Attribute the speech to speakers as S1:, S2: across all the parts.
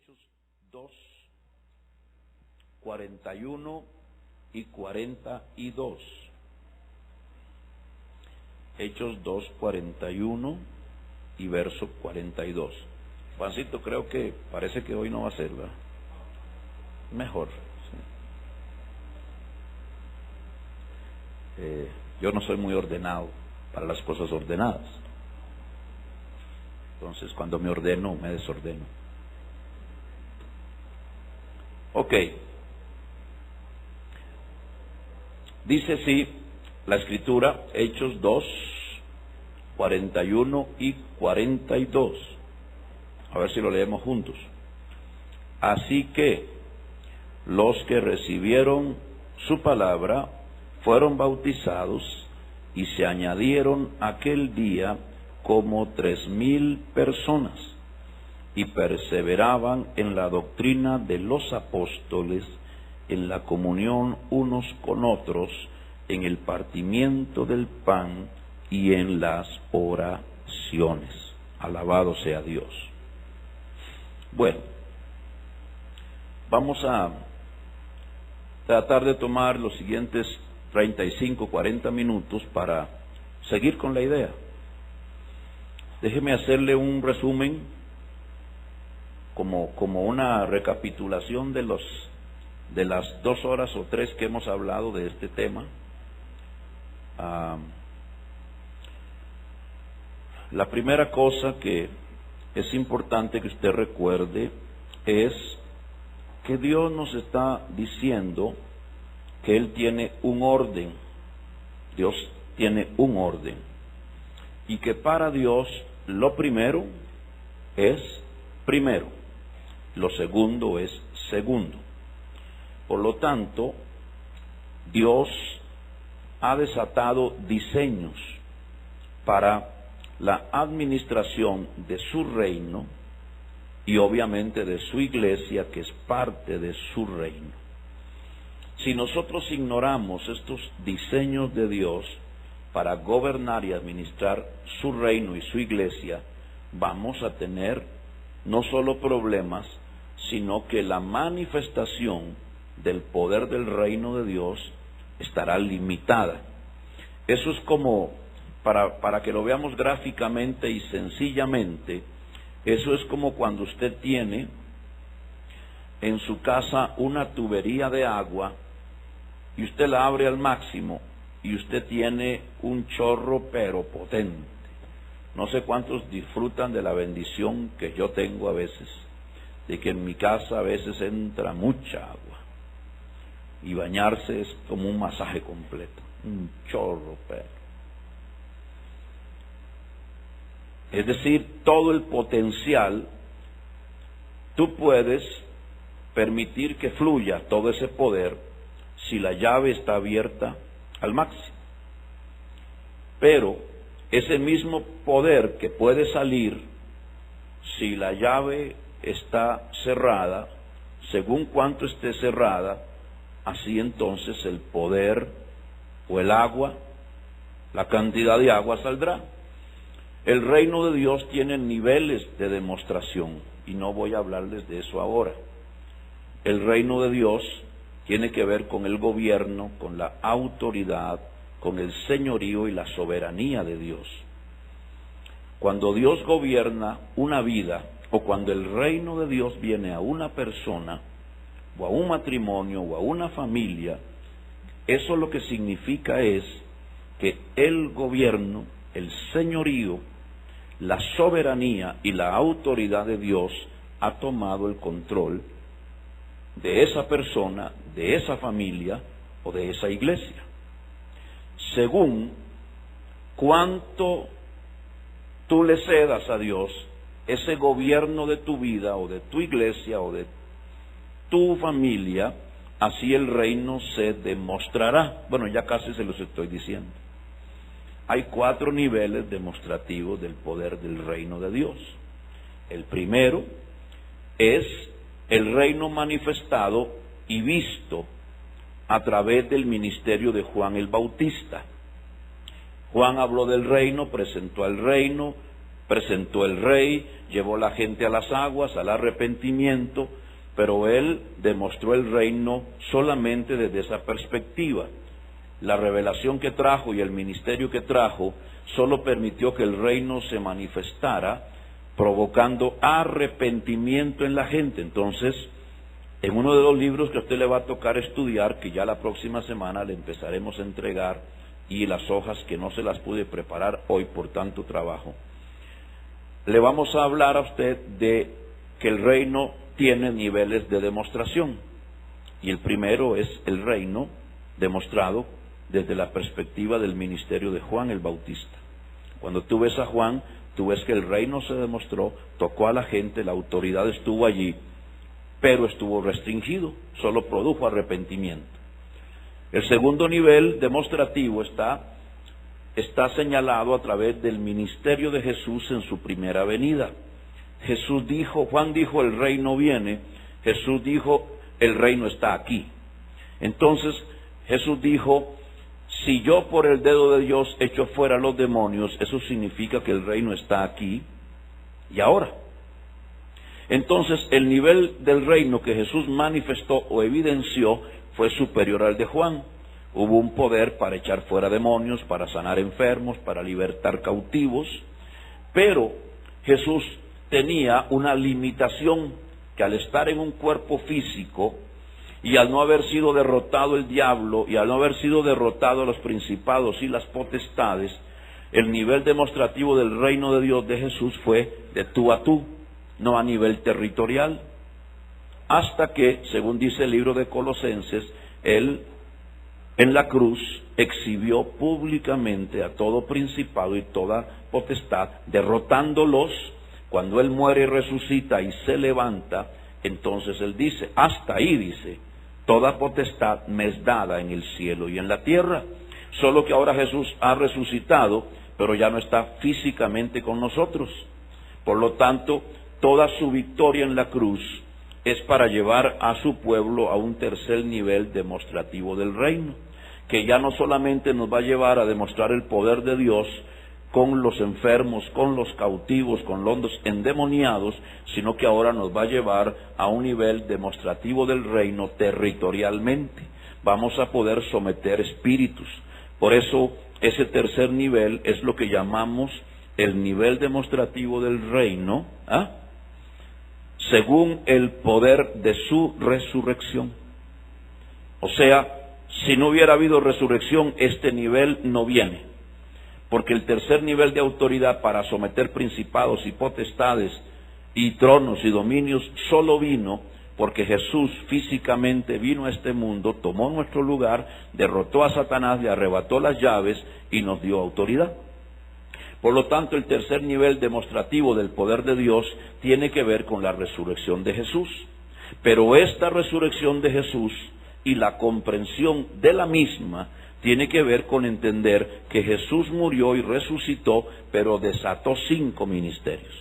S1: Hechos 2, 41 y 42. Hechos 2, 41 y verso 42. Juancito, creo que parece que hoy no va a ser, ¿verdad? Mejor. Sí. Yo no soy muy ordenado para las cosas ordenadas. Entonces, cuando me ordeno, me desordeno. Ok. Dice así la escritura, Hechos 2, 41 y 42. A ver si lo leemos juntos. Así que los que recibieron su palabra fueron bautizados y se añadieron aquel día como 3,000 personas y perseveraban en la doctrina de los apóstoles, en la comunión unos con otros, en el partimiento del pan y en las oraciones. Alabado sea Dios. Bueno, vamos a tratar de tomar los siguientes 35, 40 minutos para seguir con la idea. Déjeme hacerle un resumen, como una recapitulación de las 2 horas o 3 que hemos hablado de este tema. La primera cosa que es importante que usted recuerde es que Dios nos está diciendo que Él tiene un orden. Dios tiene un orden. Y que para Dios lo primero es primero, lo segundo es segundo. Por lo tanto, Dios ha desatado diseños para la administración de su reino y obviamente de su iglesia, que es parte de su reino. Si nosotros ignoramos estos diseños de Dios para gobernar y administrar su reino y su iglesia, vamos a tener no solo problemas, sino que la manifestación del poder del reino de Dios estará limitada. Eso es como, para que lo veamos gráficamente y sencillamente, eso es como cuando usted tiene en su casa una tubería de agua y usted la abre al máximo y usted tiene un chorro pero potente. No sé cuántos disfrutan de la bendición que yo tengo a veces, de que en mi casa a veces entra mucha agua y bañarse es como un masaje completo, un chorro pero. Es decir, todo el potencial, tú puedes permitir que fluya todo ese poder si la llave está abierta al máximo. Pero ese mismo poder que puede salir, si la llave está cerrada, según cuánto esté cerrada, así entonces el poder o el agua, la cantidad de agua saldrá. El reino de Dios tiene niveles de demostración y no voy a hablarles de eso ahora. El reino de Dios tiene que ver con el gobierno, con la autoridad, con el señorío y la soberanía de Dios. Cuando Dios gobierna una vida o cuando el reino de Dios viene a una persona o a un matrimonio o a una familia, eso lo que significa es que el gobierno, el señorío, la soberanía y la autoridad de Dios ha tomado el control de esa persona, de esa familia o de esa iglesia. Según cuánto tú le cedas a Dios ese gobierno de tu vida o de tu iglesia o de tu familia, así el reino se demostrará. Bueno, ya casi se los estoy diciendo. Hay 4 niveles demostrativos del poder del reino de Dios. El primero es el reino manifestado y visto a través del ministerio de Juan el Bautista. Juan habló del reino, presentó al reino, presentó el rey, llevó la gente a las aguas, al arrepentimiento, pero él demostró el reino solamente desde esa perspectiva. La revelación que trajo y el ministerio que trajo solo permitió que el reino se manifestara, provocando arrepentimiento en la gente. Entonces, en uno de los libros que a usted le va a tocar estudiar, que ya la próxima semana le empezaremos a entregar, y las hojas que no se las pude preparar hoy por tanto trabajo, le vamos a hablar a usted de que el reino tiene niveles de demostración. Y el primero es el reino demostrado desde la perspectiva del ministerio de Juan el Bautista. Cuando tú ves a Juan, tú ves que el reino se demostró, tocó a la gente, la autoridad estuvo allí, pero estuvo restringido, solo produjo arrepentimiento. El segundo nivel demostrativo está señalado a través del ministerio de Jesús en su primera venida. Jesús dijo, Juan dijo, el reino viene, Jesús dijo, el reino está aquí. Entonces Jesús dijo, si yo por el dedo de Dios echo fuera los demonios, eso significa que el reino está aquí y ahora. Entonces el nivel del reino que Jesús manifestó o evidenció fue superior al de Juan. Hubo un poder para echar fuera demonios, para sanar enfermos, para libertar cautivos, pero Jesús tenía una limitación, que al estar en un cuerpo físico y al no haber sido derrotado el diablo y al no haber sido derrotado los principados y las potestades, el nivel demostrativo del reino de Dios de Jesús fue de tú a tú, no a nivel territorial, hasta que, según dice el libro de Colosenses, él en la cruz exhibió públicamente a todo principado y toda potestad, derrotándolos. Cuando él muere y resucita y se levanta, entonces él dice, hasta ahí dice, toda potestad me es dada en el cielo y en la tierra. Solo que ahora Jesús ha resucitado, pero ya no está físicamente con nosotros. Por lo tanto, toda su victoria en la cruz es para llevar a su pueblo a un tercer nivel demostrativo del reino, que ya no solamente nos va a llevar a demostrar el poder de Dios con los enfermos, con los cautivos, con los endemoniados, sino que ahora nos va a llevar a un nivel demostrativo del reino territorialmente. Vamos a poder someter espíritus. Por eso ese tercer nivel es lo que llamamos el nivel demostrativo del reino, según el poder de su resurrección. O sea, si no hubiera habido resurrección, este nivel no viene. Porque el tercer nivel de autoridad para someter principados y potestades y tronos y dominios solo vino porque Jesús físicamente vino a este mundo, tomó nuestro lugar, derrotó a Satanás, le arrebató las llaves y nos dio autoridad. Por lo tanto, el tercer nivel demostrativo del poder de Dios tiene que ver con la resurrección de Jesús. Pero esta resurrección de Jesús y la comprensión de la misma tiene que ver con entender que Jesús murió y resucitó, pero desató 5 ministerios.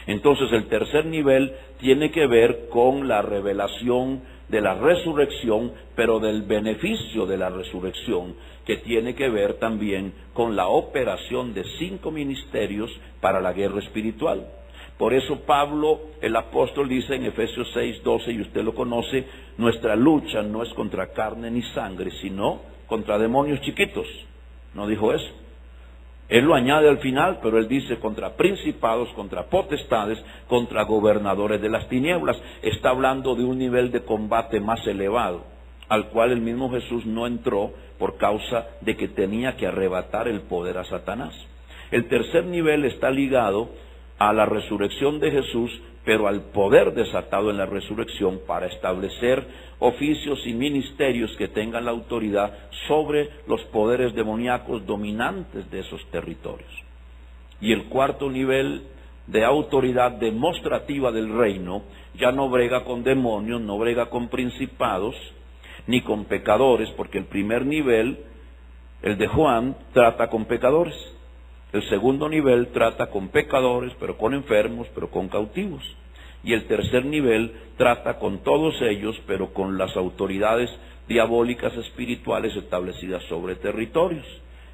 S1: Entonces el tercer nivel tiene que ver con la revelación de la resurrección, pero del beneficio de la resurrección, que tiene que ver también con la operación de 5 ministerios para la guerra espiritual. Por eso Pablo, el apóstol, dice en Efesios 6:12, y usted lo conoce, nuestra lucha no es contra carne ni sangre, sino contra demonios chiquitos. No dijo eso. Él lo añade al final, pero él dice contra principados, contra potestades, contra gobernadores de las tinieblas. Está hablando de un nivel de combate más elevado, al cual el mismo Jesús no entró por causa de que tenía que arrebatar el poder a Satanás. El tercer nivel está ligado a la resurrección de Jesús, pero al poder desatado en la resurrección para establecer oficios y ministerios que tengan la autoridad sobre los poderes demoníacos dominantes de esos territorios. Y el cuarto nivel de autoridad demostrativa del reino ya no brega con demonios, no brega con principados, ni con pecadores, porque el primer nivel, el de Juan, trata con pecadores. El segundo nivel trata con pecadores, pero con enfermos, pero con cautivos. Y el tercer nivel trata con todos ellos, pero con las autoridades diabólicas espirituales establecidas sobre territorios.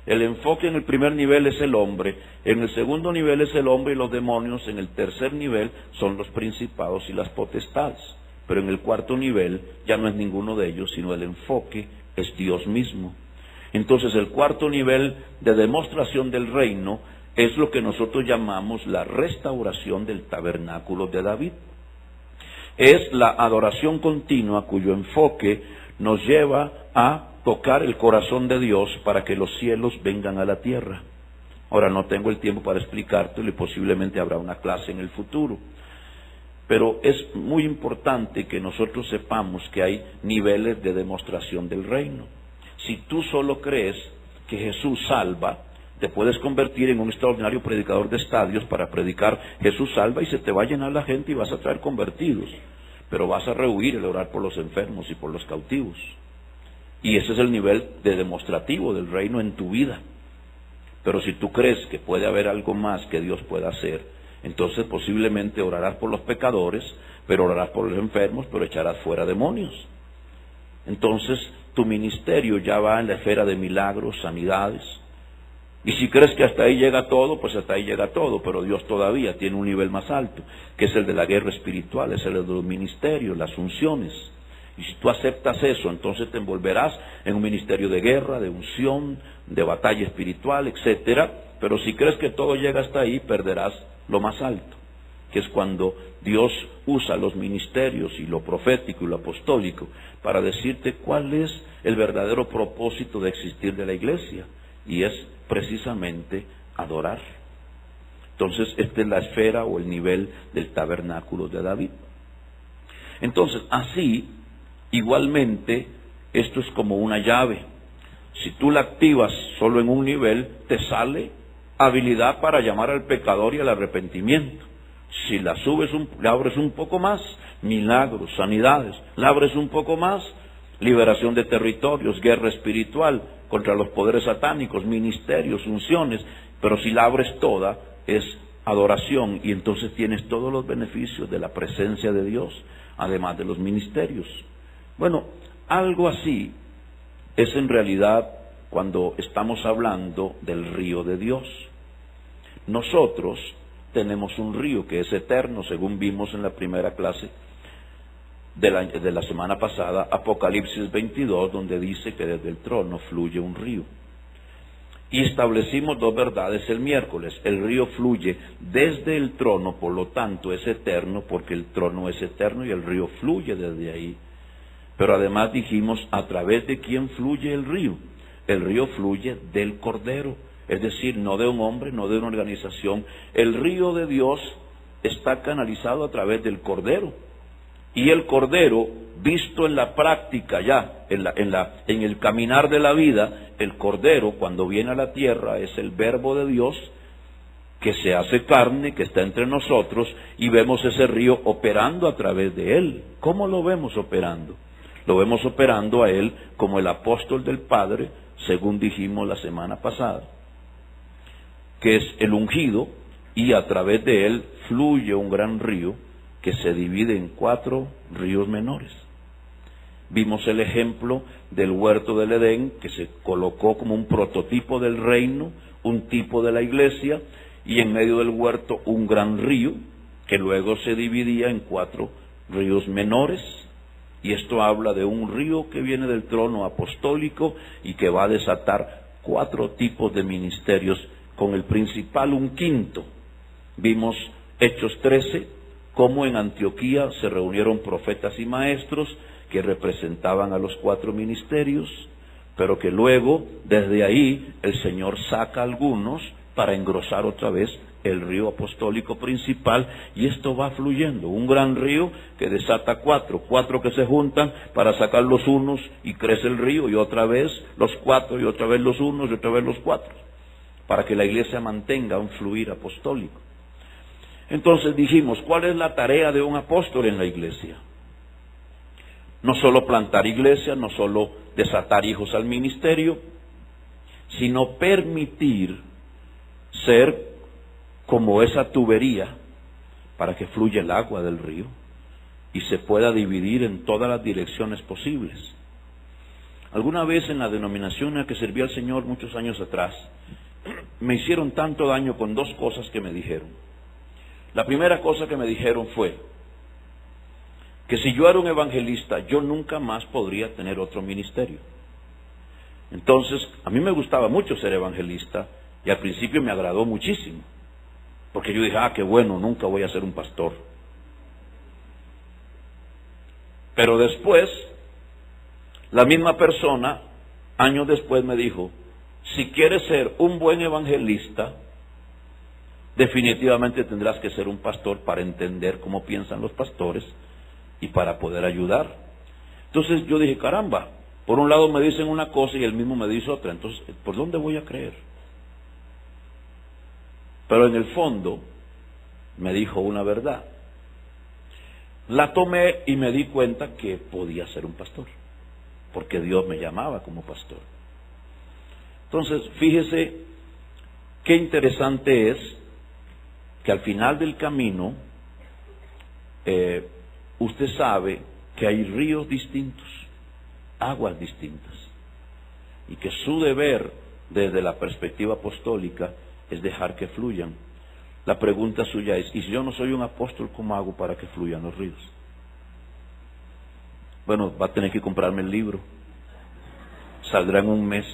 S1: El enfoque en el primer nivel es el hombre, en el segundo nivel es el hombre y los demonios, en el tercer nivel son los principados y las potestades, pero en el cuarto nivel ya no es ninguno de ellos, sino el enfoque es Dios mismo. Entonces el cuarto nivel de demostración del reino es lo que nosotros llamamos la restauración del tabernáculo de David. Es la adoración continua cuyo enfoque nos lleva a tocar el corazón de Dios para que los cielos vengan a la tierra. Ahora no tengo el tiempo para explicártelo y posiblemente habrá una clase en el futuro. Pero es muy importante que nosotros sepamos que hay niveles de demostración del reino. Si tú solo crees que Jesús salva, te puedes convertir en un extraordinario predicador de estadios para predicar Jesús salva y se te va a llenar la gente y vas a traer convertidos. Pero vas a rehuir el orar por los enfermos y por los cautivos. Y ese es el nivel de demostrativo del reino en tu vida. Pero si tú crees que puede haber algo más que Dios pueda hacer, entonces posiblemente orarás por los pecadores, pero orarás por los enfermos, pero echarás fuera demonios. Entonces tu ministerio ya va en la esfera de milagros, sanidades. Y si crees que hasta ahí llega todo, pues hasta ahí llega todo, pero Dios todavía tiene un nivel más alto, que es el de la guerra espiritual, es el de los ministerios, las unciones. Y si tú aceptas eso, entonces te envolverás en un ministerio de guerra, de unción, de batalla espiritual, etcétera. Pero si crees que todo llega hasta ahí, perderás lo más alto, que es cuando Dios usa los ministerios y lo profético y lo apostólico para decirte cuál es el verdadero propósito de existir de la iglesia, y es precisamente adorar. Entonces, esta es la esfera o el nivel del tabernáculo de David. Entonces, así, igualmente, esto es como una llave. Si tú la activas solo en un nivel, te sale habilidad para llamar al pecador y al arrepentimiento. Si la subes, la abres un poco más, milagros, sanidades. La abres un poco más, liberación de territorios, guerra espiritual contra los poderes satánicos, ministerios, unciones. Pero si la abres toda, es adoración, y entonces tienes todos los beneficios de la presencia de Dios, además de los ministerios. Bueno, algo así es en realidad cuando estamos hablando del río de Dios. Nosotros tenemos un río que es eterno, según vimos en la primera clase de la semana pasada, Apocalipsis 22, donde dice que desde el trono fluye un río. Y establecimos dos verdades el miércoles. El río fluye desde el trono, por lo tanto es eterno, porque el trono es eterno y el río fluye desde ahí. Pero además dijimos, ¿a través de quién fluye el río? El río fluye del Cordero, es decir, no de un hombre, no de una organización. El río de Dios está canalizado a través del Cordero. Y el Cordero, visto en la práctica ya, en el caminar de la vida, el Cordero cuando viene a la tierra es el Verbo de Dios que se hace carne, que está entre nosotros, y vemos ese río operando a través de él. ¿Cómo lo vemos operando? Lo vemos operando a él como el apóstol del Padre, según dijimos la semana pasada, que es el ungido, y a través de él fluye un gran río que se divide en 4 ríos menores. Vimos el ejemplo del huerto del Edén, que se colocó como un prototipo del reino, un tipo de la iglesia, y en medio del huerto un gran río, que luego se dividía en 4 ríos menores. Y esto habla de un río que viene del trono apostólico y que va a desatar 4 tipos de ministerios, con el principal un quinto. Vimos Hechos 13, cómo en Antioquía se reunieron profetas y maestros que representaban a los 4 ministerios, pero que luego desde ahí el Señor saca algunos para engrosar otra vez el río apostólico principal, y esto va fluyendo, un gran río que desata 4 que se juntan para sacar los unos y crece el río, y otra vez los 4 y otra vez los unos y otra vez los 4, para que la iglesia mantenga un fluir apostólico. Entonces dijimos, ¿cuál es la tarea de un apóstol en la iglesia? No solo plantar iglesia, no solo desatar hijos al ministerio, sino permitir ser como esa tubería para que fluya el agua del río y se pueda dividir en todas las direcciones posibles. Alguna vez en la denominación en la que serví al Señor muchos años atrás, me hicieron tanto daño con dos cosas que me dijeron. La primera cosa que me dijeron fue que si yo era un evangelista, yo nunca más podría tener otro ministerio. Entonces, a mí me gustaba mucho ser evangelista y al principio me agradó muchísimo, porque yo dije, qué bueno, nunca voy a ser un pastor. Pero después, la misma persona, años después me dijo, si quieres ser un buen evangelista, definitivamente tendrás que ser un pastor para entender cómo piensan los pastores y para poder ayudar. Entonces yo dije, caramba, por un lado me dicen una cosa y él mismo me dice otra, entonces, ¿por dónde voy a creer? Pero en el fondo me dijo una verdad. La tomé y me di cuenta que podía ser un pastor, porque Dios me llamaba como pastor. Entonces, fíjese qué interesante es que al final del camino, usted sabe que hay ríos distintos, aguas distintas, y que su deber desde la perspectiva apostólica es dejar que fluyan. La pregunta suya es, ¿y si yo no soy un apóstol, cómo hago para que fluyan los ríos? Bueno, va a tener que comprarme el libro. Saldrá en un mes.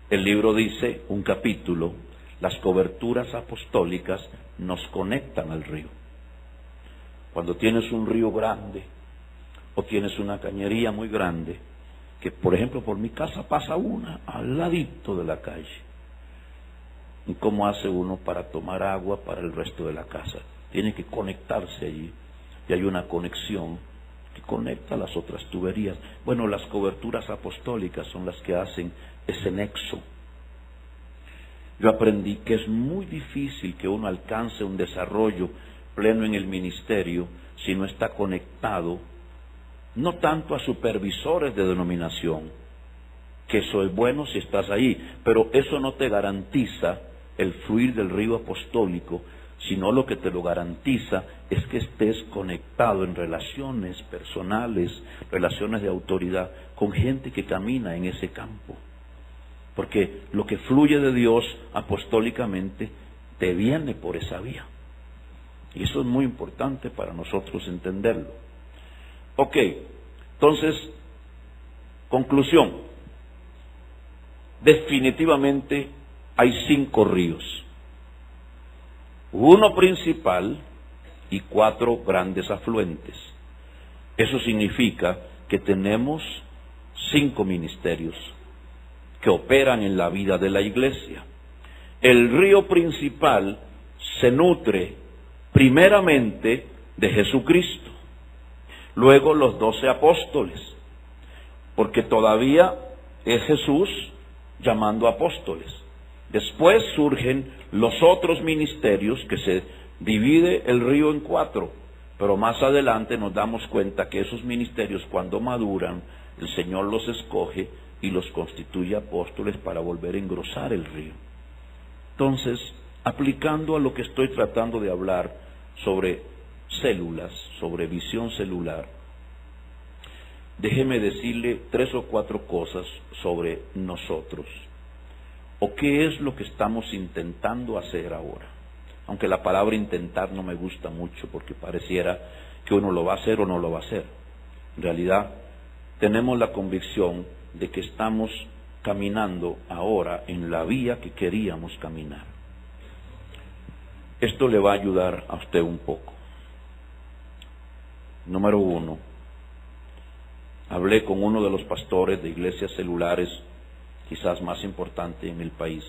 S1: El libro dice, un capítulo, las coberturas apostólicas nos conectan al río. Cuando tienes un río grande o tienes una cañería muy grande, que por ejemplo por mi casa pasa una al ladito de la calle, ¿y cómo hace uno para tomar agua para el resto de la casa? Tiene que conectarse allí y hay una conexión que conecta las otras tuberías. Bueno, las coberturas apostólicas son las que hacen ese nexo. Yo aprendí que es muy difícil que uno alcance un desarrollo pleno en el ministerio si no está conectado, no tanto a supervisores de denominación, que eso es bueno si estás ahí, pero eso no te garantiza el fluir del río apostólico, sino lo que te lo garantiza es que estés conectado en relaciones personales, relaciones de autoridad, con gente que camina en ese campo. Porque lo que fluye de Dios apostólicamente te viene por esa vía. Y eso es muy importante para nosotros entenderlo. Ok, entonces, conclusión. Definitivamente hay 5 ríos. Uno principal y 4 grandes afluentes. Eso significa que tenemos 5 ministerios que operan en la vida de la iglesia. El río principal se nutre primeramente de Jesucristo, luego los 12 apóstoles, porque todavía es Jesús llamando apóstoles. Después surgen los otros ministerios, que se divide el río en 4, pero más adelante nos damos cuenta que esos ministerios, cuando maduran, el Señor los escoge y los constituye apóstoles para volver a engrosar el río. Entonces, aplicando a lo que estoy tratando de hablar sobre células, sobre visión celular, déjeme decirle 3 o 4 cosas sobre nosotros, o qué es lo que estamos intentando hacer ahora. Aunque la palabra intentar no me gusta mucho, porque pareciera que uno lo va a hacer o no lo va a hacer. En realidad, tenemos la convicción de que estamos caminando ahora en la vía que queríamos caminar. Esto le va a ayudar a usted un poco. Número 1, hablé con uno de los pastores de iglesias celulares quizás más importante en el país,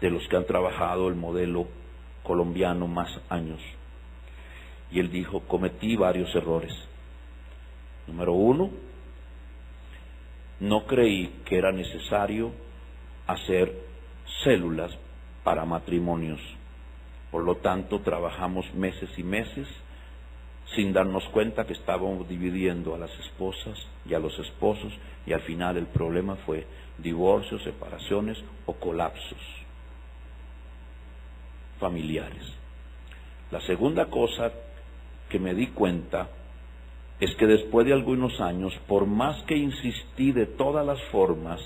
S1: de los que han trabajado el modelo colombiano más años, y él dijo, cometí varios errores. Número 1, no creí que era necesario hacer células para matrimonios. Por lo tanto, trabajamos meses y meses sin darnos cuenta que estábamos dividiendo a las esposas y a los esposos, y al final el problema fue divorcios, separaciones o colapsos familiares. La segunda cosa que me di cuenta es que después de algunos años, por más que insistí de todas las formas,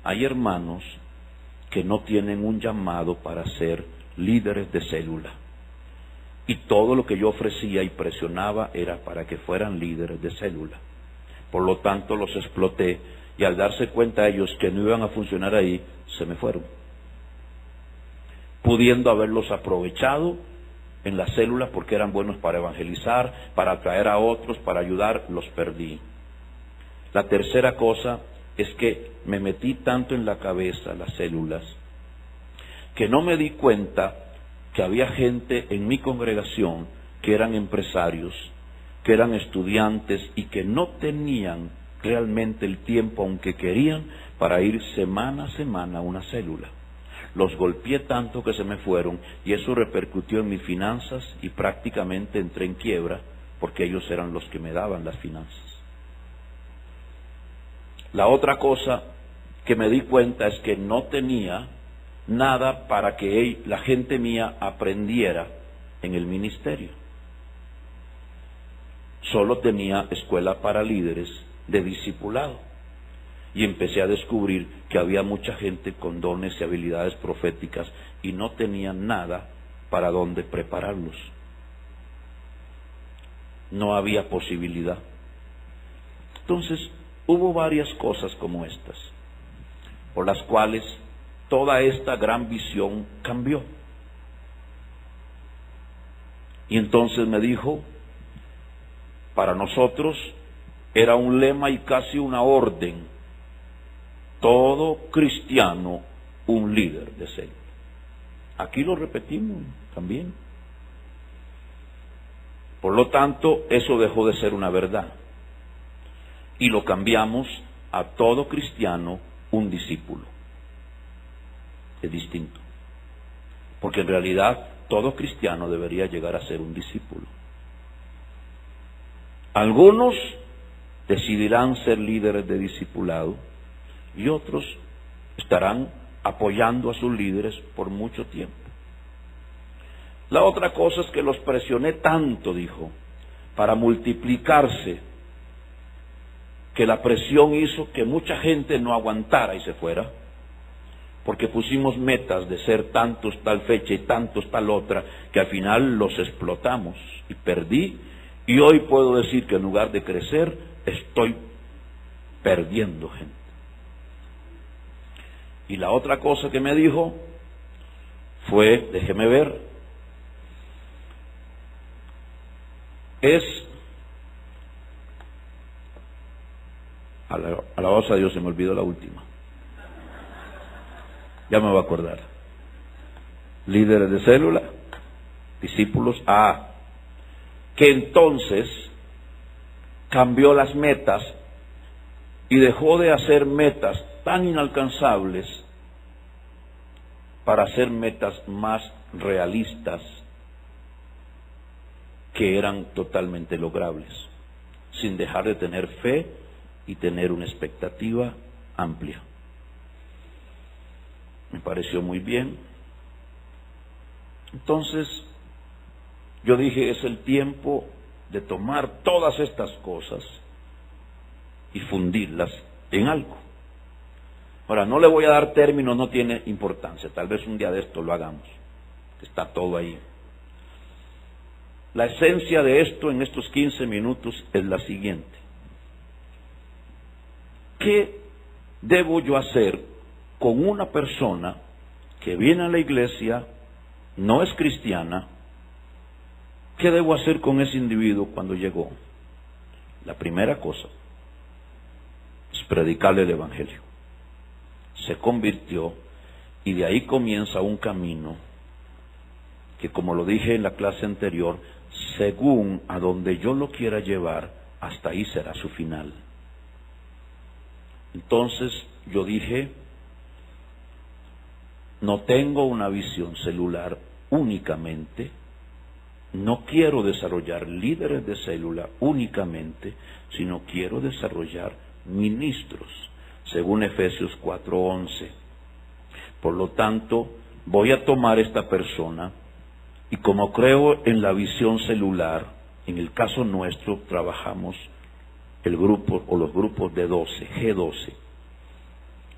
S1: hay hermanos que no tienen un llamado para ser líderes de célula. Y todo lo que yo ofrecía y presionaba era para que fueran líderes de célula. Por lo tanto, los exploté y al darse cuenta ellos que no iban a funcionar ahí, se me fueron. Pudiendo haberlos aprovechado en la célula porque eran buenos para evangelizar, para atraer a otros, para ayudar, los perdí. La tercera cosa es que me metí tanto en la cabeza las células que no me di cuenta que había gente en mi congregación que eran empresarios, que eran estudiantes y que no tenían realmente el tiempo, aunque querían, para ir semana a semana a una célula. Los golpeé tanto que se me fueron y eso repercutió en mis finanzas y prácticamente entré en quiebra porque ellos eran los que me daban las finanzas. La otra cosa que me di cuenta es que no tenía nada para que la gente mía aprendiera en el ministerio. Solo tenía escuela para líderes de discipulado. Y empecé a descubrir que había mucha gente con dones y habilidades proféticas y no tenían nada para dónde prepararlos. No había posibilidad. Entonces, hubo varias cosas como estas, por las cuales toda esta gran visión cambió. Y entonces me dijo, para nosotros era un lema y casi una orden: todo cristiano, un líder de célula. Aquí lo repetimos también. Por lo tanto, eso dejó de ser una verdad. Y lo cambiamos a todo cristiano, un discípulo. Es distinto. Porque en realidad, todo cristiano debería llegar a ser un discípulo. Algunos decidirán ser líderes de discipulado y otros estarán apoyando a sus líderes por mucho tiempo. La otra cosa es que los presioné tanto, dijo, para multiplicarse, que la presión hizo que mucha gente no aguantara y se fuera, porque pusimos metas de ser tantos tal fecha y tantos tal otra, que al final los explotamos y perdí, y hoy puedo decir que en lugar de crecer, estoy perdiendo gente. Y la otra cosa que me dijo fue, déjeme ver, alabanza a Dios, se me olvidó la última. Ya me voy a acordar. Líderes de célula, discípulos, que entonces cambió las metas y dejó de hacer metas tan inalcanzables para hacer metas más realistas que eran totalmente logrables, sin dejar de tener fe y tener una expectativa amplia. Me pareció muy bien. Entonces, yo dije, es el tiempo de tomar todas estas cosas y fundirlas en algo. Ahora, no le voy a dar términos, no tiene importancia, tal vez un día de esto lo hagamos, está todo ahí. La esencia de esto en estos 15 minutos es la siguiente: ¿qué debo yo hacer con una persona que viene a la iglesia, no es cristiana? ¿Qué debo hacer con ese individuo cuando llegó? La primera cosa es predicarle el evangelio. Se convirtió y de ahí comienza un camino que, como lo dije en la clase anterior, según a donde yo lo quiera llevar, hasta ahí será su final. Entonces yo dije, no tengo una visión celular únicamente, no quiero desarrollar líderes de célula únicamente, sino quiero desarrollar ministros, según Efesios 4:11. Por lo tanto, voy a tomar esta persona y, como creo en la visión celular, En el caso nuestro trabajamos el grupo o los grupos de 12, G12.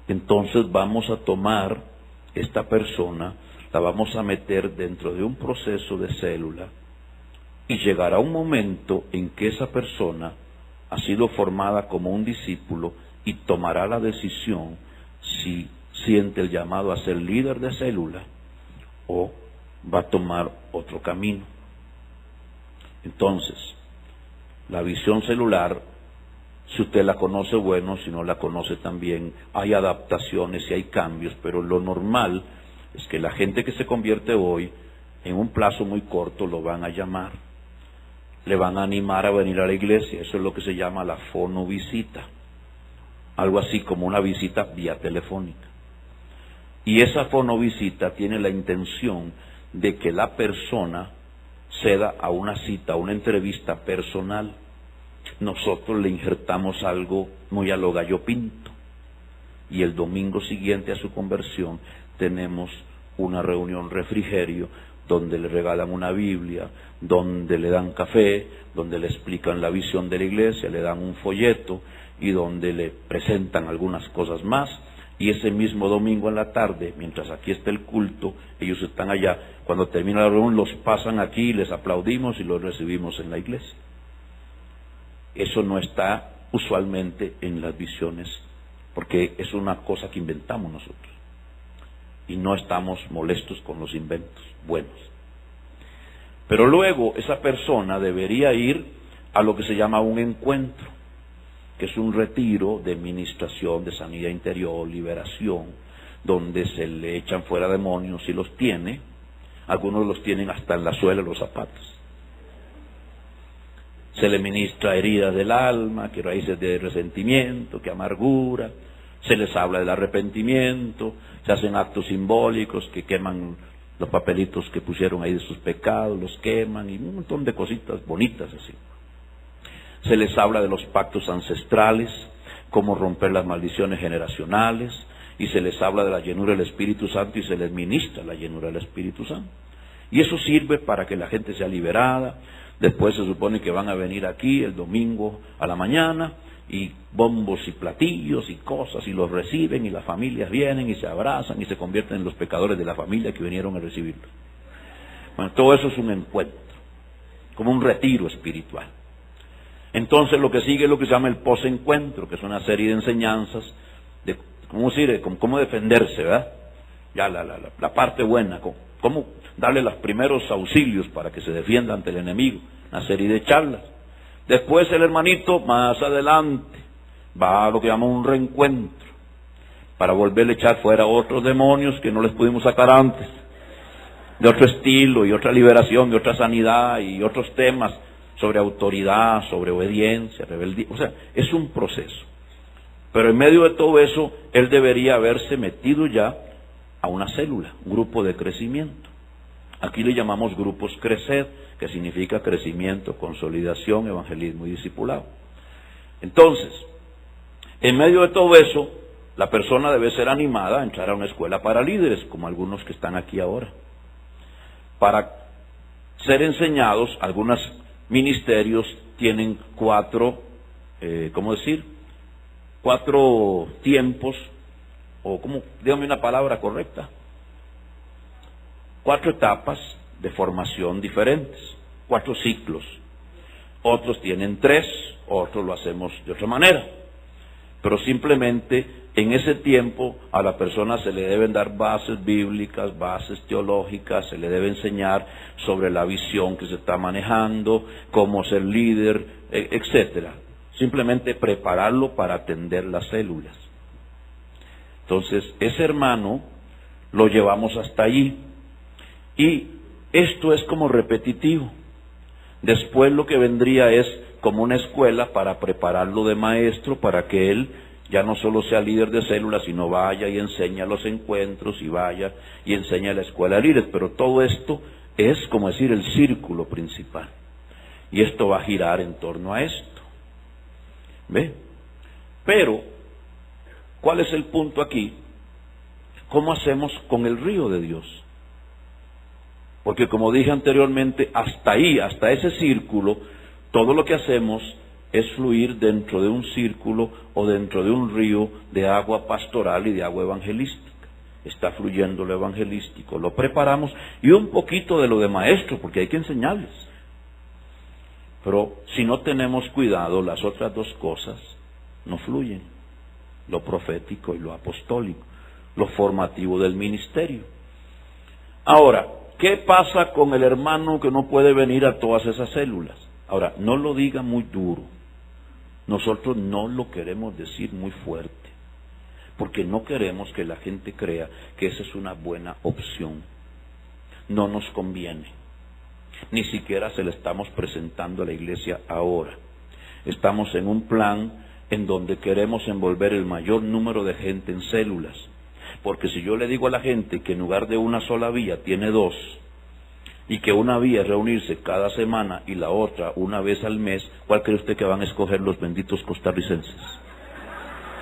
S1: Entonces vamos a tomar esta persona, la vamos a meter dentro de un proceso de célula y llegará un momento en que esa persona ha sido formada como un discípulo y tomará la decisión si siente el llamado a ser líder de célula o va a tomar otro camino. Entonces, la visión celular, si usted la conoce, bueno, si no la conoce también, hay adaptaciones y hay cambios, pero lo normal es que la gente que se convierte hoy, en un plazo muy corto, lo van a llamar, le van a animar a venir a la iglesia. Eso es lo que se llama la fonovisita, algo así como una visita vía telefónica. Y esa fonovisita tiene la intención de que la persona ceda a una cita, a una entrevista personal. Nosotros le injertamos algo muy a lo gallo pinto, y el domingo siguiente a su conversión tenemos una reunión refrigerio donde le regalan una Biblia, donde le dan café, donde le explican la visión de la iglesia, le dan un folleto y donde le presentan algunas cosas más. Y ese mismo domingo en la tarde, mientras aquí está el culto, ellos están allá. Cuando termina la reunión los pasan aquí, les aplaudimos y los recibimos en la iglesia. Eso no está usualmente en las visiones, porque es una cosa que inventamos nosotros. Y no estamos molestos con los inventos buenos. Pero luego esa persona debería ir a lo que se llama un encuentro, que es un retiro de ministración, de sanidad interior, liberación, donde se le echan fuera demonios si los tiene. Algunos los tienen hasta en la suela de los zapatos. Se le ministra heridas del alma, que raíces de resentimiento, que amargura. Se les habla del arrepentimiento, se hacen actos simbólicos, que queman los papelitos que pusieron ahí de sus pecados, los queman, y un montón de cositas bonitas así. Se les habla de los pactos ancestrales, cómo romper las maldiciones generacionales, y se les habla de la llenura del Espíritu Santo y se les ministra la llenura del Espíritu Santo. Y eso sirve para que la gente sea liberada. Después se supone que van a venir aquí el domingo a la mañana, y bombos y platillos y cosas, y los reciben, y las familias vienen y se abrazan y se convierten en los pecadores de la familia que vinieron a recibirlos. Bueno, todo eso es un encuentro, como un retiro espiritual. Entonces lo que sigue es lo que se llama el posencuentro, que es una serie de enseñanzas de cómo defenderse, ¿verdad? Ya la parte buena, cómo darle los primeros auxilios para que se defienda ante el enemigo, una serie de charlas. Después el hermanito más adelante va a lo que llama un reencuentro, para volverle a echar fuera otros demonios que no les pudimos sacar antes, de otro estilo y otra liberación y otra sanidad y otros temas sobre autoridad, sobre obediencia, rebeldía. O sea, es un proceso. Pero en medio de todo eso, él debería haberse metido ya a una célula, un grupo de crecimiento. Aquí le llamamos grupos crecer, que significa crecimiento, consolidación, evangelismo y discipulado. Entonces, en medio de todo eso, la persona debe ser animada a entrar a una escuela para líderes, como algunos que están aquí ahora, para ser enseñados. Algunos ministerios tienen cuatro tiempos, o dígame una palabra correcta, 4 etapas de formación diferentes, 4 ciclos. Otros tienen 3, otros lo hacemos de otra manera. Pero simplemente en ese tiempo a la persona se le deben dar bases bíblicas, bases teológicas, se le debe enseñar sobre la visión que se está manejando, cómo ser líder, etcétera. Simplemente prepararlo para atender las células. Entonces, ese hermano lo llevamos hasta allí. Y esto es como repetitivo. Después lo que vendría es como una escuela para prepararlo de maestro, para que él ya no solo sea líder de células, sino vaya y enseña los encuentros, y vaya y enseña la escuela de líderes. Pero todo esto es, como decir, el círculo principal. Y esto va a girar en torno a esto. ¿Ve? Pero, ¿cuál es el punto aquí? ¿Cómo hacemos con el río de Dios? Porque como dije anteriormente, hasta ahí, hasta ese círculo, todo lo que hacemos es fluir dentro de un círculo o dentro de un río de agua pastoral y de agua evangelística. Está fluyendo lo evangelístico, lo preparamos y un poquito de lo de maestro, porque hay que enseñarles. Pero si no tenemos cuidado, las otras dos cosas no fluyen, lo profético y lo apostólico, lo formativo del ministerio. Ahora, ¿qué pasa con el hermano que no puede venir a todas esas células? Ahora, no lo diga muy duro, nosotros no lo queremos decir muy fuerte, porque no queremos que la gente crea que esa es una buena opción. No nos conviene. Ni siquiera se le estamos presentando a la iglesia ahora. Estamos en un plan en donde queremos envolver el mayor número de gente en células. Porque si yo le digo a la gente que en lugar de una sola vía tiene dos, y que una vía es reunirse cada semana y la otra una vez al mes, ¿cuál cree usted que van a escoger los benditos costarricenses?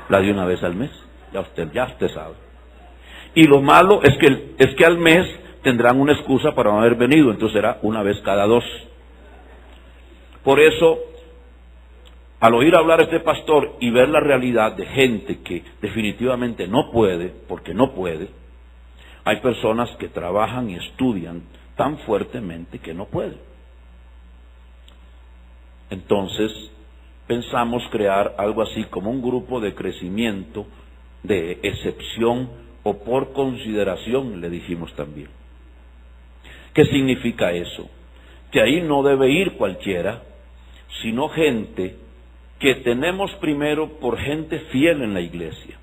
S1: La de una vez al mes. Ya usted sabe. Y lo malo es que al mes tendrán una excusa para no haber venido, entonces será una vez cada dos. Por eso, al oír hablar a este pastor y ver la realidad de gente que definitivamente no puede, porque no puede, hay personas que trabajan y estudian tan fuertemente que no pueden. Entonces, pensamos crear algo así como un grupo de crecimiento, de excepción o por consideración, le dijimos también. ¿Qué significa eso? Que ahí no debe ir cualquiera, sino gente que tenemos primero por gente fiel en la iglesia,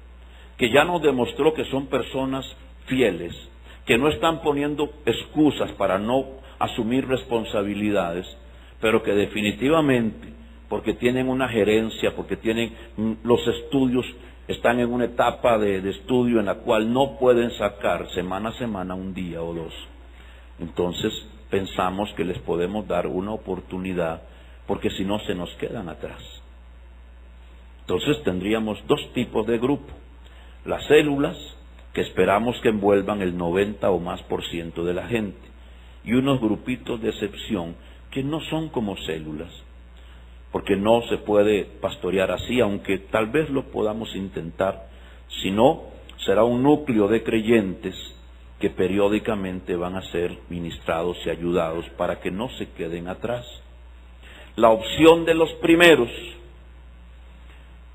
S1: que ya nos demostró que son personas fieles, que no están poniendo excusas para no asumir responsabilidades, pero que definitivamente, porque tienen una gerencia, porque tienen los estudios, están en una etapa de estudio en la cual no pueden sacar semana a semana un día o dos. Entonces pensamos que les podemos dar una oportunidad, porque si no se nos quedan atrás. Entonces tendríamos dos tipos de grupo: las células, que esperamos que envuelvan el 90 o más % de la gente, y unos grupitos de excepción que no son como células, porque no se puede pastorear así, aunque tal vez lo podamos intentar, sino será un núcleo de creyentes que periódicamente van a ser ministrados y ayudados para que no se queden atrás. La opción de los primeros,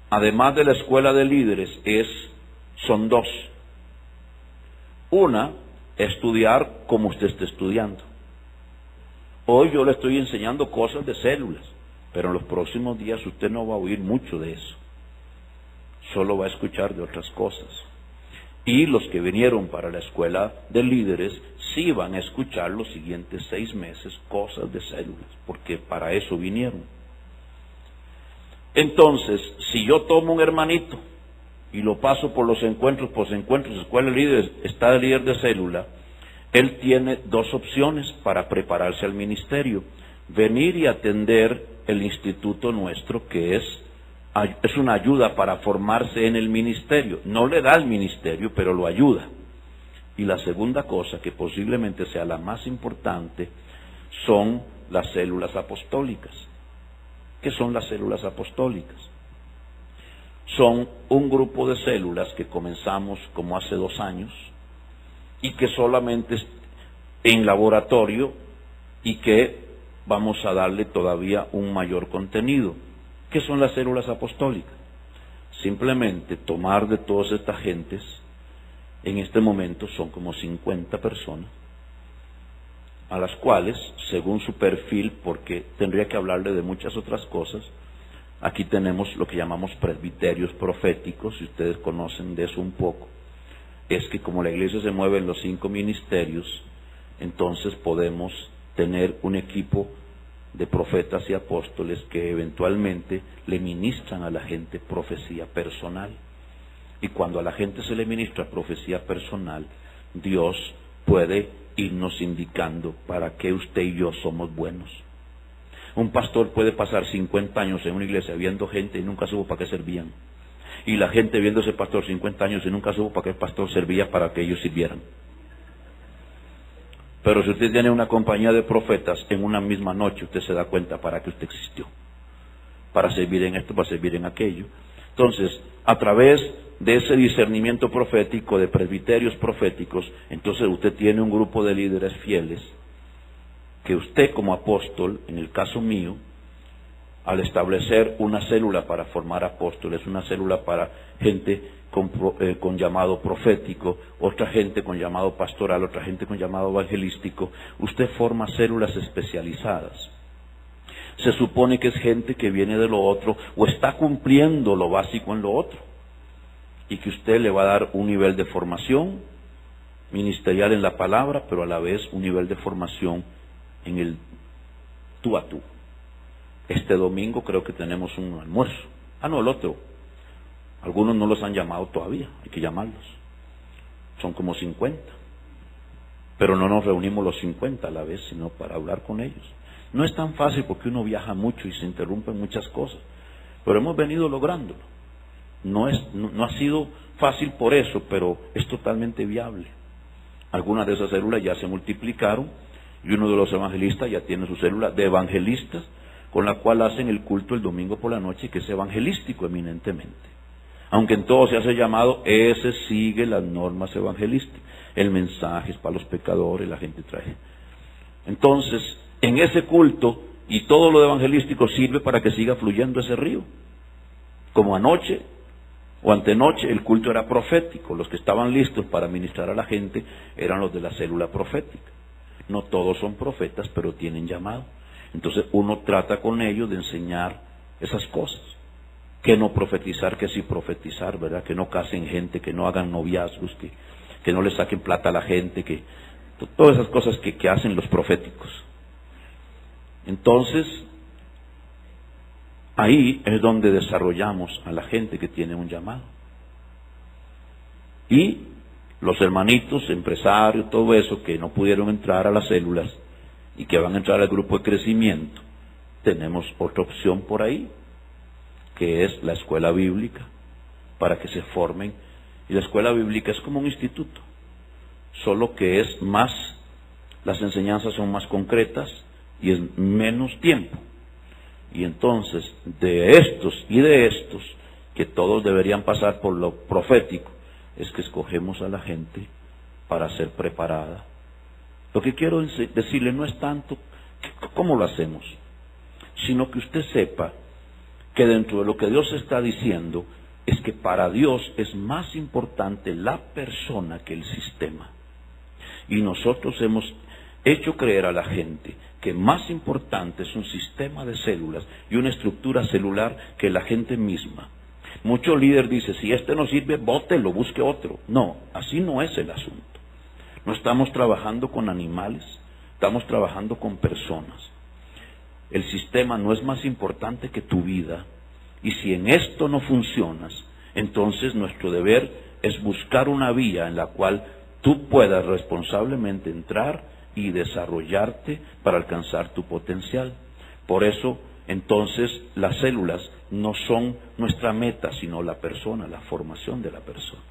S1: además de la escuela de líderes, son dos. Una, estudiar como usted esté estudiando. Hoy yo le estoy enseñando cosas de células, pero en los próximos días usted no va a oír mucho de eso. Solo va a escuchar de otras cosas. Y los que vinieron para la escuela de líderes sí van a escuchar los siguientes 6 meses cosas de células, porque para eso vinieron. Entonces, si yo tomo un hermanito y lo paso por los encuentros, escuela de líderes, está de líder de célula, él tiene dos opciones para prepararse al ministerio: venir y atender el instituto nuestro, que es una ayuda para formarse en el ministerio. No le da el ministerio, pero lo ayuda. Y la segunda cosa, que posiblemente sea la más importante, son las células apostólicas. ¿Qué son las células apostólicas? Son un grupo de células que comenzamos como hace 2 años y que solamente es en laboratorio y que vamos a darle todavía un mayor contenido. ¿Qué son las células apostólicas? Simplemente tomar de todas estas gentes, en este momento son como 50 personas, a las cuales, según su perfil, porque tendría que hablarle de muchas otras cosas, aquí tenemos lo que llamamos presbiterios proféticos, si ustedes conocen de eso un poco. Es que como la iglesia se mueve en los 5 ministerios, entonces podemos tener un equipo de profetas y apóstoles que eventualmente le ministran a la gente profecía personal. Y cuando a la gente se le ministra profecía personal, Dios puede irnos indicando para qué usted y yo somos buenos. Un pastor puede pasar 50 años en una iglesia viendo gente y nunca supo para qué servían. Y la gente viendo a ese pastor 50 años y nunca supo para qué el pastor servía para que ellos sirvieran. Pero si usted tiene una compañía de profetas, en una misma noche usted se da cuenta para qué usted existió. Para servir en esto, para servir en aquello. Entonces, a través de ese discernimiento profético, de presbiterios proféticos, entonces usted tiene un grupo de líderes fieles, que usted como apóstol, en el caso mío, al establecer una célula para formar apóstoles, una célula para gente con llamado profético, otra gente con llamado pastoral, otra gente con llamado evangelístico, usted forma células especializadas. Se supone que es gente que viene de lo otro o está cumpliendo lo básico en lo otro, y que usted le va a dar un nivel de formación ministerial en la palabra, pero a la vez un nivel de formación en el tú a tú. Este domingo creo que tenemos un almuerzo. No, el otro. Algunos no los han llamado todavía, hay que llamarlos. Son como 50. Pero no nos reunimos los 50 a la vez, sino para hablar con ellos. No es tan fácil porque uno viaja mucho y se interrumpen muchas cosas, pero hemos venido lográndolo. No ha sido fácil por eso, pero es totalmente viable. Algunas de esas células ya se multiplicaron y uno de los evangelistas ya tiene su célula de evangelistas, con la cual hacen el culto el domingo por la noche, que es evangelístico eminentemente. Aunque en todo se hace llamado, ese sigue las normas evangelísticas. El mensaje es para los pecadores, la gente trae. Entonces, en ese culto y todo lo evangelístico sirve para que siga fluyendo ese río. Como anoche o antenoche el culto era profético, los que estaban listos para ministrar a la gente eran los de la célula profética. No todos son profetas, pero tienen llamado. Entonces uno trata con ellos de enseñar esas cosas. Que no profetizar, que sí profetizar, ¿verdad? Que no casen gente, que no hagan noviazgos, que no le saquen plata a la gente, que todas esas cosas que hacen los proféticos. Entonces, ahí es donde desarrollamos a la gente que tiene un llamado. Y los hermanitos, empresarios, todo eso, que no pudieron entrar a las células y que van a entrar al grupo de crecimiento, tenemos otra opción por ahí, que es la escuela bíblica, para que se formen. Y la escuela bíblica es como un instituto, solo que es más, las enseñanzas son más concretas y es menos tiempo. Y entonces, de estos y de estos, que todos deberían pasar por lo profético, es que escogemos a la gente para ser preparada. Lo que quiero decirle no es tanto cómo lo hacemos, sino que usted sepa que dentro de lo que Dios está diciendo es que para Dios es más importante la persona que el sistema. Y nosotros hemos hecho creer a la gente que más importante es un sistema de células y una estructura celular que la gente misma. Muchos líderes dicen, si este no sirve, bótelo, busque otro. No, así no es el asunto. No estamos trabajando con animales, estamos trabajando con personas. El sistema no es más importante que tu vida, y si en esto no funcionas, entonces nuestro deber es buscar una vía en la cual tú puedas responsablemente entrar y desarrollarte para alcanzar tu potencial. Por eso, entonces, las células no son nuestra meta, sino la persona, la formación de la persona.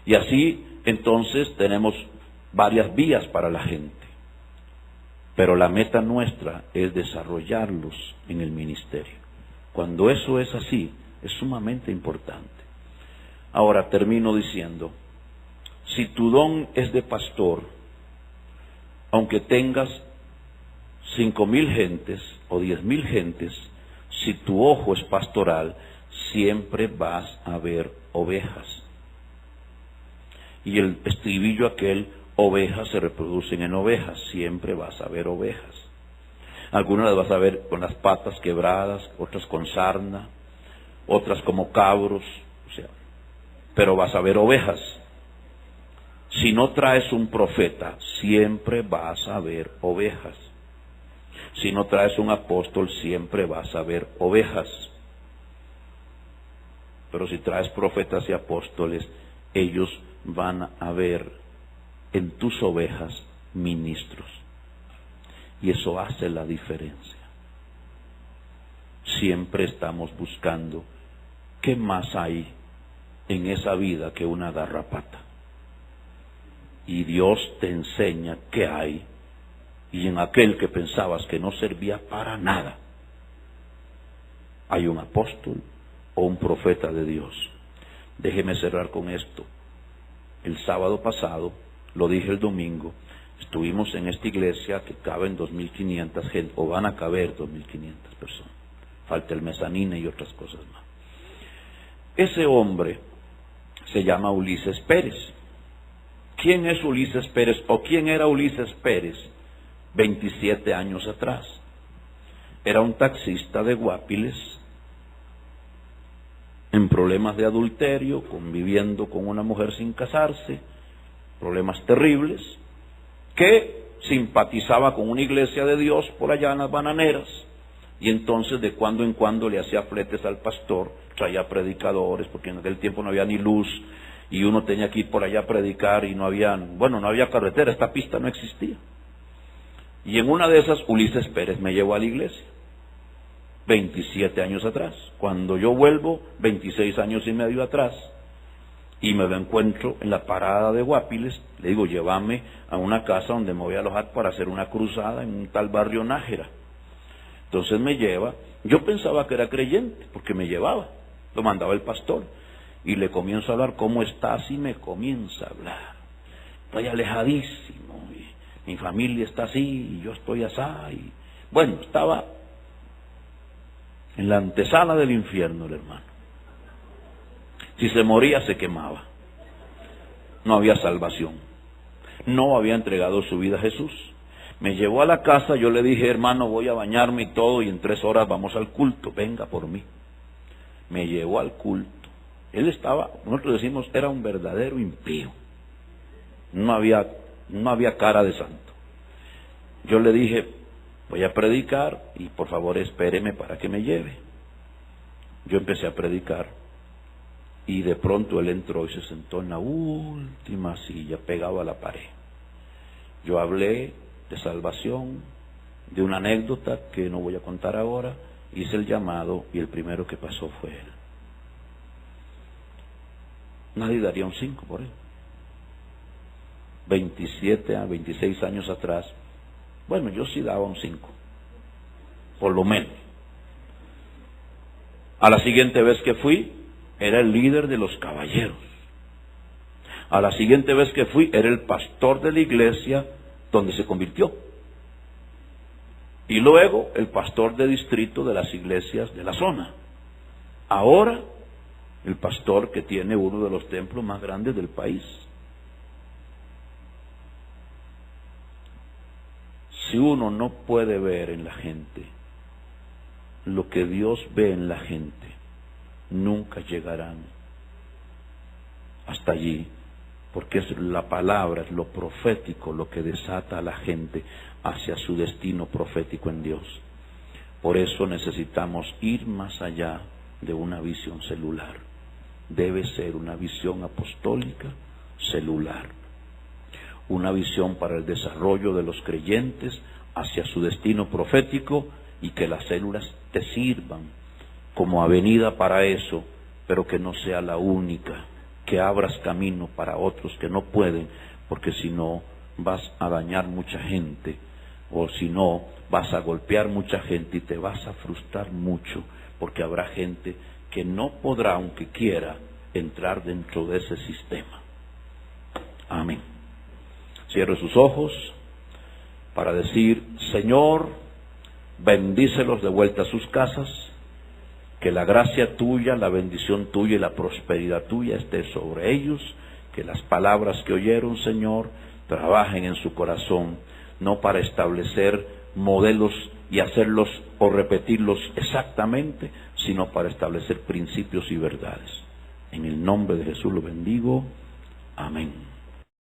S1: Y así, entonces, tenemos varias vías para la gente. Pero la meta nuestra es desarrollarlos en el ministerio. Cuando eso es así, es sumamente importante. Ahora termino diciendo, si tu don es de pastor, aunque tengas 5,000 gentes o 10,000 gentes, si tu ojo es pastoral, siempre vas a ver ovejas. Y el estribillo aquel, ovejas se reproducen en ovejas, siempre vas a ver ovejas. Algunas las vas a ver con las patas quebradas, otras con sarna, otras como cabros, pero vas a ver ovejas. Si no traes un profeta, siempre vas a ver ovejas. Si no traes un apóstol, siempre vas a ver ovejas. Pero si traes profetas y apóstoles, ellos van a ver en tus ovejas ministros. Y eso hace la diferencia. Siempre estamos buscando qué más hay en esa vida que una garrapata. y Dios te enseña qué hay, y en aquel que pensabas que no servía para nada, hay un apóstol o un profeta de Dios. Déjeme cerrar con esto. El sábado pasado, lo dije el domingo, estuvimos en esta iglesia que caben 2.500 gente, o van a caber 2.500 personas. Falta el mezanine y otras cosas más. Ese hombre se llama Ulises Pérez. ¿Quién es Ulises Pérez o quién era Ulises Pérez 27 años atrás? Era un taxista de Guapiles, en problemas de adulterio, conviviendo con una mujer sin casarse, problemas terribles, que simpatizaba con una iglesia de Dios por allá en las Bananeras, y entonces de cuando en cuando le hacía fletes al pastor, traía predicadores, porque en aquel tiempo no había ni luz, y uno tenía que ir por allá a predicar, y no había carretera, esta pista no existía. Y en una de esas, Ulises Pérez me llevó a la iglesia, 27 años atrás. Cuando yo vuelvo, 26 años y medio atrás, y me lo encuentro en la parada de Guapiles, le digo, llévame a una casa donde me voy a alojar para hacer una cruzada en un tal barrio Nájera. Entonces me lleva, yo pensaba que era creyente, porque me llevaba, lo mandaba el pastor, y le comienzo a hablar, ¿cómo estás? Y me comienza a hablar, estoy alejadísimo, y mi familia está así, y yo estoy así, y bueno, estaba en la antesala del infierno el hermano. Si se moría, se quemaba. No había salvación. No había entregado su vida a Jesús. Me llevó a la casa, yo le dije, hermano, voy a bañarme y todo, y en 3 horas vamos al culto, venga por mí. Me llevó al culto. Él estaba, nosotros decimos, era un verdadero impío. No había cara de santo. Yo le dije, voy a predicar y por favor espéreme para que me lleve. Yo empecé a predicar y de pronto él entró y se sentó en la última silla, pegado a la pared. Yo hablé de salvación, de una anécdota que no voy a contar ahora, hice el llamado y el primero que pasó fue él. Nadie daría un 5 por él. 27 a 26 años atrás, bueno, yo sí daba un 5, por lo menos. A la siguiente vez que fui, era el líder de los caballeros. A la siguiente vez que fui, era el pastor de la iglesia donde se convirtió. Y luego, el pastor de distrito de las iglesias de la zona. Ahora, el pastor que tiene uno de los templos más grandes del país. Si uno no puede ver en la gente lo que Dios ve en la gente, nunca llegarán hasta allí, porque es la palabra, es lo profético lo que desata a la gente hacia su destino profético en Dios. Por eso necesitamos ir más allá de una visión celular. Debe ser una visión apostólica celular, una visión para el desarrollo de los creyentes hacia su destino profético, y que las células te sirvan como avenida para eso, pero que no sea la única, que abras camino para otros que no pueden, porque si no vas a dañar mucha gente, o si no vas a golpear mucha gente y te vas a frustrar mucho, porque habrá gente que no podrá, aunque quiera, entrar dentro de ese sistema. Amén. Cierre sus ojos para decir, Señor, bendícelos de vuelta a sus casas, que la gracia tuya, la bendición tuya y la prosperidad tuya esté sobre ellos, que las palabras que oyeron, Señor, trabajen en su corazón, no para establecer modelos y hacerlos o repetirlos exactamente, sino para establecer principios y verdades. En el nombre de Jesús lo bendigo. Amén.